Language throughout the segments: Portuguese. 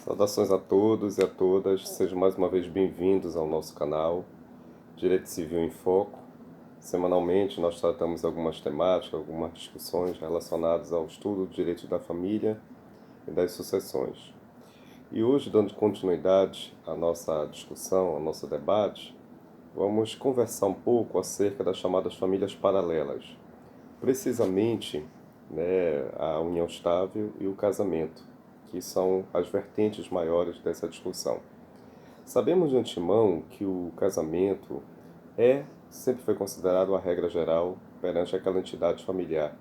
Saudações a todos e a todas, sejam mais uma vez bem-vindos ao nosso canal Direito Civil em Foco. Semanalmente nós tratamos algumas temáticas, algumas discussões relacionadas ao estudo do direito da família e das sucessões. E hoje, dando continuidade à nossa discussão, ao nosso debate, vamos conversar um pouco acerca das chamadas famílias paralelas. Precisamente, a união estável e o casamento, que são as vertentes maiores dessa discussão. Sabemos de antemão que o casamento sempre foi considerado a regra geral perante aquela entidade familiar,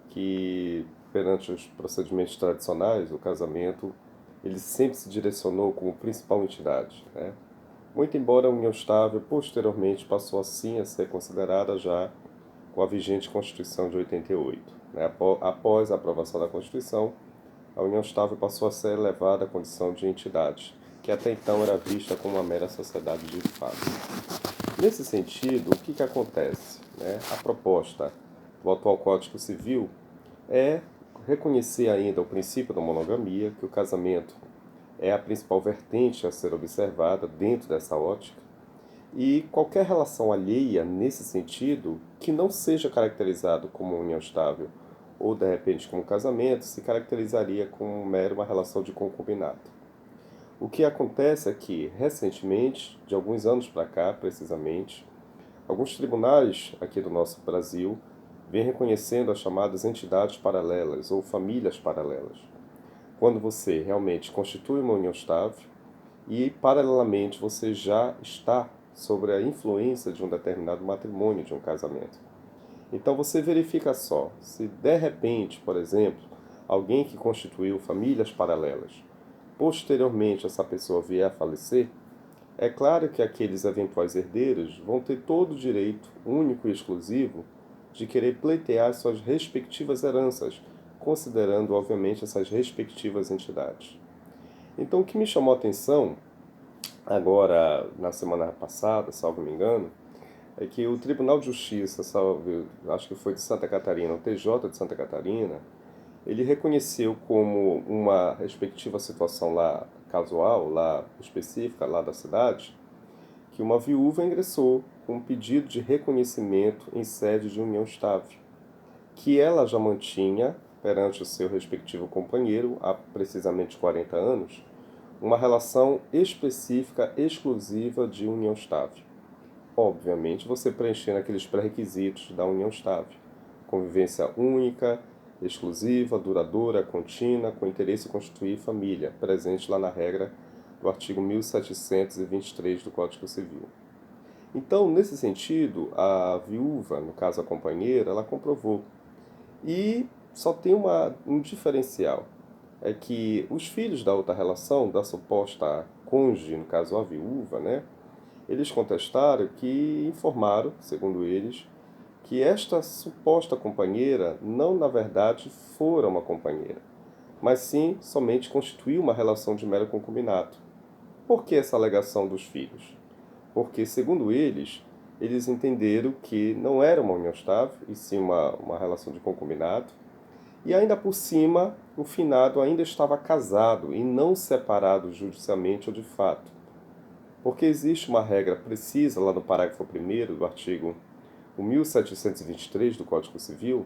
que perante os procedimentos tradicionais, o casamento, ele sempre se direcionou como principal entidade, né? Muito embora a união estável posteriormente passou assim a ser considerada já com a vigente Constituição de 88. Né? Após a aprovação da Constituição, a união estável passou a ser elevada à condição de entidade, que até então era vista como uma mera sociedade de fato. Nesse sentido, o que acontece? A proposta do atual Código Civil é reconhecer ainda o princípio da monogamia, que o casamento é a principal vertente a ser observada dentro dessa ótica, e qualquer relação alheia nesse sentido, que não seja caracterizado como união estável ou de repente como casamento, se caracterizaria como mera uma relação de concubinato. O que acontece é que, recentemente, de alguns anos para cá, precisamente, alguns tribunais aqui do nosso Brasil vêm reconhecendo as chamadas entidades paralelas ou famílias paralelas. Quando você realmente constitui uma união estável e, paralelamente, você já está sobre a influência de um determinado matrimônio, de um casamento. Então você verifica só, se de repente, por exemplo, alguém que constituiu famílias paralelas, posteriormente essa pessoa vier a falecer, é claro que aqueles eventuais herdeiros vão ter todo o direito único e exclusivo de querer pleitear suas respectivas heranças, considerando, obviamente, essas respectivas entidades. Então, o que me chamou a atenção, agora, na semana passada, salvo me engano, é que o Tribunal de Justiça, acho que foi de Santa Catarina, o TJ de Santa Catarina, ele reconheceu como uma respectiva situação lá casual, lá específica, lá da cidade, que uma viúva ingressou com um pedido de reconhecimento em sede de união estável, que ela já mantinha perante o seu respectivo companheiro há precisamente 40 anos, uma relação específica, exclusiva de união estável. Obviamente, você preenchendo aqueles pré-requisitos da união estável. Convivência única, exclusiva, duradoura, contínua, com interesse em constituir família, presente lá na regra do artigo 1723 do Código Civil. Então, nesse sentido, a viúva, no caso a companheira, ela comprovou. E só tem um diferencial, é que os filhos da outra relação, da suposta cônjuge, no caso a viúva, eles contestaram que informaram, segundo eles, que esta suposta companheira não, na verdade, fora uma companheira, mas sim somente constituiu uma relação de mero concubinato. Por que essa alegação dos filhos? Porque, segundo eles entenderam que não era uma união estável, e sim uma relação de concubinato, e ainda por cima, o finado ainda estava casado e não separado judicialmente ou de fato. Porque existe uma regra precisa lá no parágrafo 1º do artigo 1723 do Código Civil,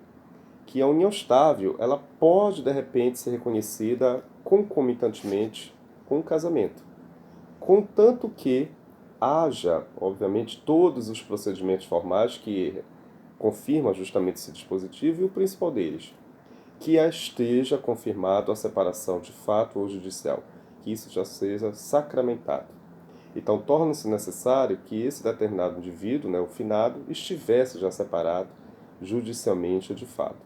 que a união estável ela pode de repente ser reconhecida concomitantemente com o casamento, contanto que haja, obviamente, todos os procedimentos formais que confirmam justamente esse dispositivo e o principal deles, que esteja confirmado a separação de fato ou judicial, que isso já seja sacramentado. Então, torna-se necessário que esse determinado indivíduo, o finado, estivesse já separado judicialmente de fato.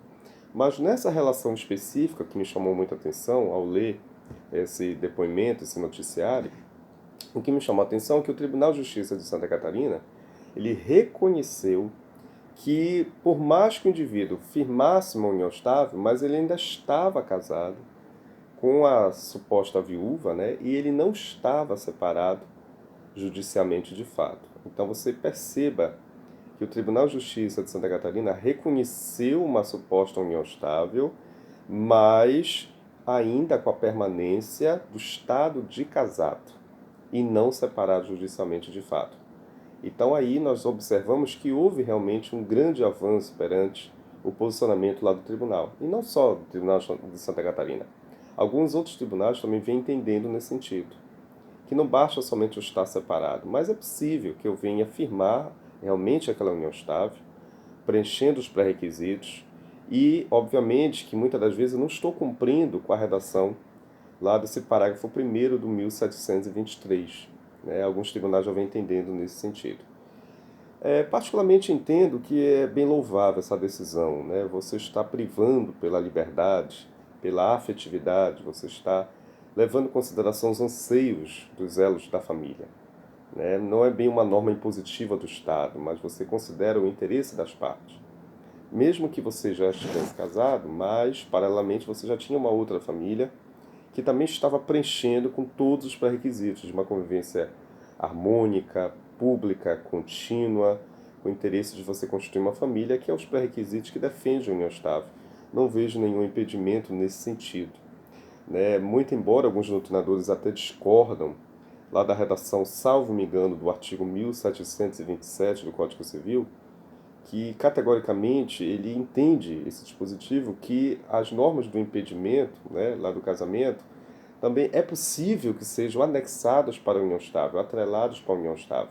Mas nessa relação específica que me chamou muita atenção ao ler esse depoimento, esse noticiário, o que me chamou a atenção é que o Tribunal de Justiça de Santa Catarina, ele reconheceu que, por mais que o indivíduo firmasse uma união estável, mas ele ainda estava casado com a suposta viúva, e ele não estava separado judicialmente de fato. Então você perceba que o Tribunal de Justiça de Santa Catarina reconheceu uma suposta união estável, mas ainda com a permanência do estado de casado e não separado judicialmente de fato. Então aí nós observamos que houve realmente um grande avanço perante o posicionamento lá do tribunal. E não só do Tribunal de Santa Catarina. Alguns outros tribunais também vêm entendendo nesse sentido. Que não basta somente eu estar separado, mas é possível que eu venha firmar realmente aquela união estável, preenchendo os pré-requisitos e, obviamente, que muitas das vezes eu não estou cumprindo com a redação lá desse parágrafo 1º do 1723. Né? Alguns tribunais já vêm entendendo nesse sentido. Particularmente entendo que é bem louvável essa decisão. Né? Você está privando pela liberdade, pela afetividade, você está levando em consideração os anseios dos elos da família. Né? Não é bem uma norma impositiva do Estado, mas você considera o interesse das partes. Mesmo que você já estivesse casado, mas paralelamente você já tinha uma outra família que também estava preenchendo com todos os pré-requisitos de uma convivência harmônica, pública, contínua, com o interesse de você constituir uma família, que é os pré-requisitos que defendem a união estável. Não vejo nenhum impedimento nesse sentido. Né? Muito embora alguns doutrinadores até discordam lá da redação, salvo me engano, do artigo 1727 do Código Civil, que categoricamente ele entende esse dispositivo que as normas do impedimento, né, lá do casamento, também é possível que sejam anexadas para a união estável, atrelados para a união estável.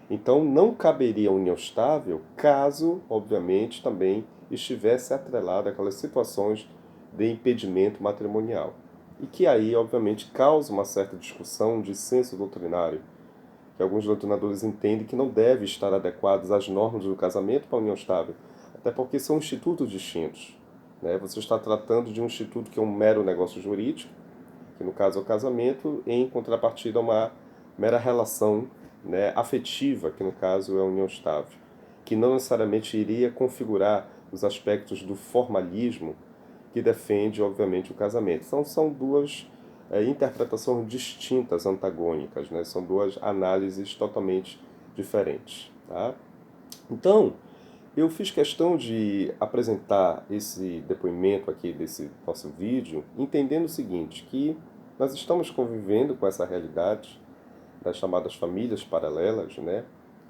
Então não caberia a união estável caso, obviamente, também estivesse atrelada aquelas situações de impedimento matrimonial. E que aí, obviamente, causa uma certa discussão de senso doutrinário, que alguns doutrinadores entendem que não deve estar adequados às normas do casamento para a união estável, até porque são institutos distintos. Né? Você está tratando de um instituto que é um mero negócio jurídico, que no caso é o casamento, em contrapartida a uma mera relação, né, afetiva, que no caso é a união estável, que não necessariamente iria configurar os aspectos do formalismo que defende, obviamente, o casamento. Então, são duas interpretações distintas, antagônicas, né? São duas análises totalmente diferentes. Tá? Então, eu fiz questão de apresentar esse depoimento aqui desse nosso vídeo, entendendo o seguinte, que nós estamos convivendo com essa realidade das chamadas famílias paralelas, né?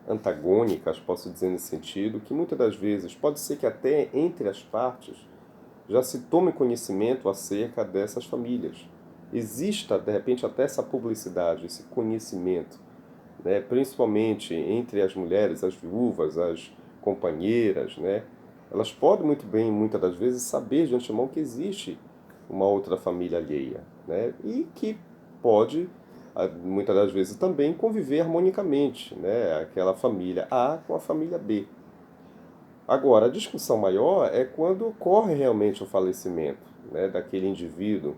Antagônicas, posso dizer nesse sentido, que muitas das vezes pode ser que até entre as partes já se tome conhecimento acerca dessas famílias. Exista, de repente, até essa publicidade, esse conhecimento, né? Principalmente entre as mulheres, as viúvas, as companheiras, né? Elas podem muito bem, muitas das vezes, saber de antemão que existe uma outra família alheia, né? E que pode, muitas das vezes, também conviver harmonicamente, né? Aquela família A com a família B. Agora, a discussão maior é quando ocorre realmente o falecimento, né, daquele indivíduo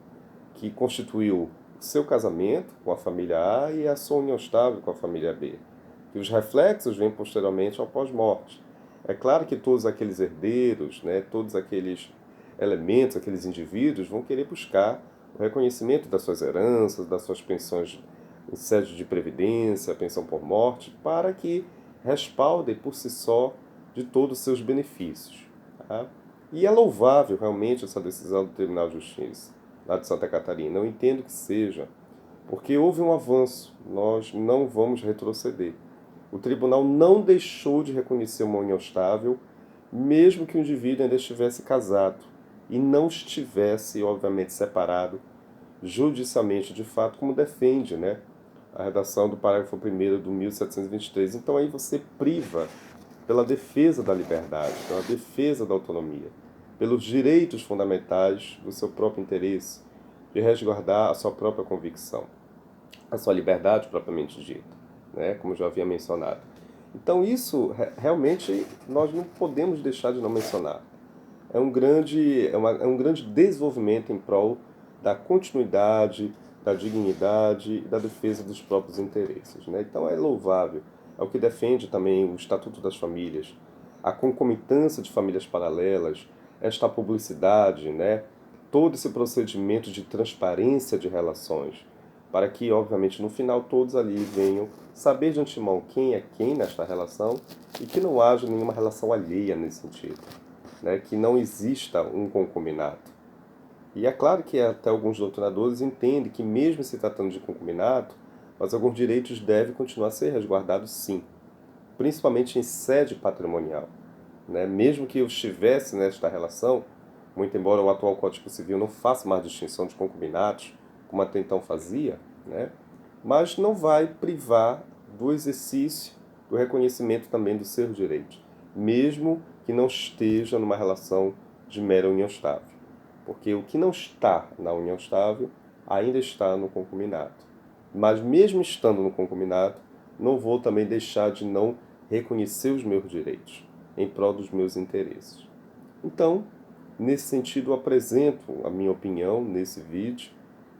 que constituiu seu casamento com a família A e a sua união estável com a família B. E os reflexos vêm posteriormente ao pós-morte. É claro que todos aqueles herdeiros, né, todos aqueles elementos, aqueles indivíduos vão querer buscar o reconhecimento das suas heranças, das suas pensões em sede de previdência, pensão por morte, para que respaldem por si só de todos os seus benefícios. Tá? E é louvável realmente essa decisão do Tribunal de Justiça, lá de Santa Catarina. Eu entendo que seja, porque houve um avanço, nós não vamos retroceder. O tribunal não deixou de reconhecer uma união estável, mesmo que o indivíduo ainda estivesse casado e não estivesse, obviamente, separado judicialmente, de fato, como defende, né, a redação do parágrafo 1º do 1723. Então aí você priva pela defesa da liberdade, pela defesa da autonomia, pelos direitos fundamentais do seu próprio interesse, de resguardar a sua própria convicção, a sua liberdade propriamente dita, né, como já havia mencionado. Então isso realmente nós não podemos deixar de não mencionar. É um grande desenvolvimento em prol da continuidade, da dignidade e da defesa dos próprios interesses. Né? Então é louvável. É o que defende também o Estatuto das Famílias, a concomitância de famílias paralelas, esta publicidade, né? Todo esse procedimento de transparência de relações, para que, obviamente, no final todos ali venham saber de antemão quem é quem nesta relação e que não haja nenhuma relação alheia nesse sentido, né? Que não exista um concubinato. E é claro que até alguns doutrinadores entendem que mesmo se tratando de concubinato, mas alguns direitos devem continuar a ser resguardados sim, principalmente em sede patrimonial, né? Mesmo que eu estivesse nesta relação, muito embora o atual Código Civil não faça mais distinção de concubinatos, como até então fazia, né? Mas não vai privar do exercício, do reconhecimento também dos seus direitos, mesmo que não esteja numa relação de mera união estável. Porque o que não está na união estável ainda está no concubinato. Mas mesmo estando no concubinato, não vou também deixar de não reconhecer os meus direitos em prol dos meus interesses. Então, nesse sentido, eu apresento a minha opinião nesse vídeo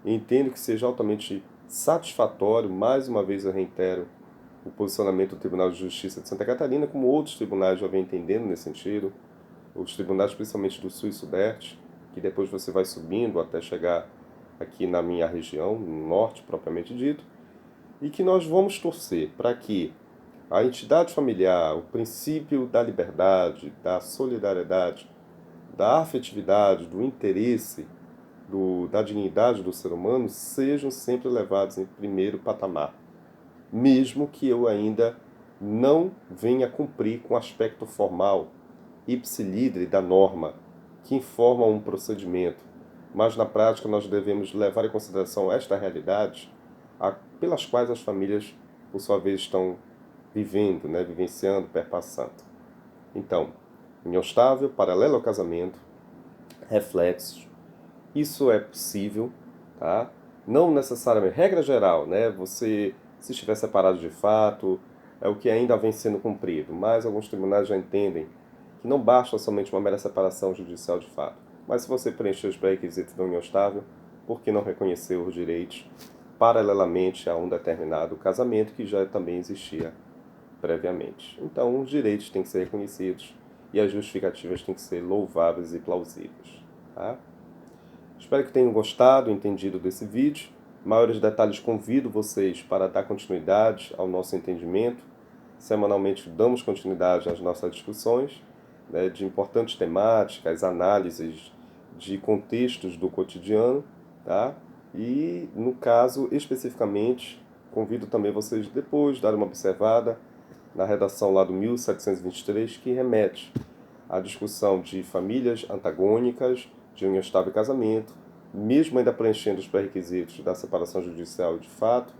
e entendo que seja altamente satisfatório. Mais uma vez eu reitero o posicionamento do Tribunal de Justiça de Santa Catarina, como outros tribunais já vêm entendendo nesse sentido, os tribunais principalmente do Sul e Sudeste, que depois você vai subindo até chegar aqui na minha região, no Norte propriamente dito, e que nós vamos torcer para que a entidade familiar, o princípio da liberdade, da solidariedade, da afetividade, do interesse, da dignidade do ser humano sejam sempre levados em primeiro patamar, mesmo que eu ainda não venha cumprir com o aspecto formal, ipsilidre da norma, que informa um procedimento, mas na prática nós devemos levar em consideração esta realidade pelas quais as famílias, por sua vez, estão vivendo, né, vivenciando, perpassando. Então, união estável, paralelo ao casamento, reflexos, isso é possível, tá? Não necessariamente, regra geral, né? Você, se estiver separado de fato, é o que ainda vem sendo cumprido, mas alguns tribunais já entendem que não basta somente uma mera separação judicial de fato. Mas se você preencher os pré-requisitos da união estável, por que não reconhecer os direitos paralelamente a um determinado casamento que já também existia previamente? Então, os direitos têm que ser reconhecidos e as justificativas têm que ser louváveis e plausíveis, tá? Espero que tenham gostado, entendido desse vídeo. Maiores detalhes convido vocês para dar continuidade ao nosso entendimento. Semanalmente damos continuidade às nossas discussões, né, de importantes temáticas, análises de contextos do cotidiano, tá? E, no caso, especificamente, convido também vocês depois dar uma observada na redação lá do 1723, que remete à discussão de famílias antagônicas, de união estável e casamento, mesmo ainda preenchendo os pré-requisitos da separação judicial de fato,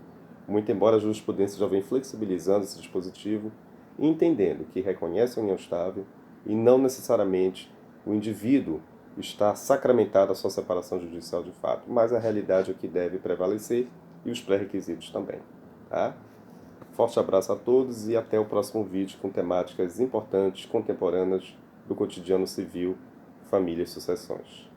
muito embora a jurisprudência já vem flexibilizando esse dispositivo e entendendo que reconhece a união estável e não necessariamente o indivíduo está sacramentado a sua separação judicial de fato, mas a realidade é que deve prevalecer e os pré-requisitos também, tá? Forte abraço a todos e até o próximo vídeo com temáticas importantes, contemporâneas do cotidiano civil, família e sucessões.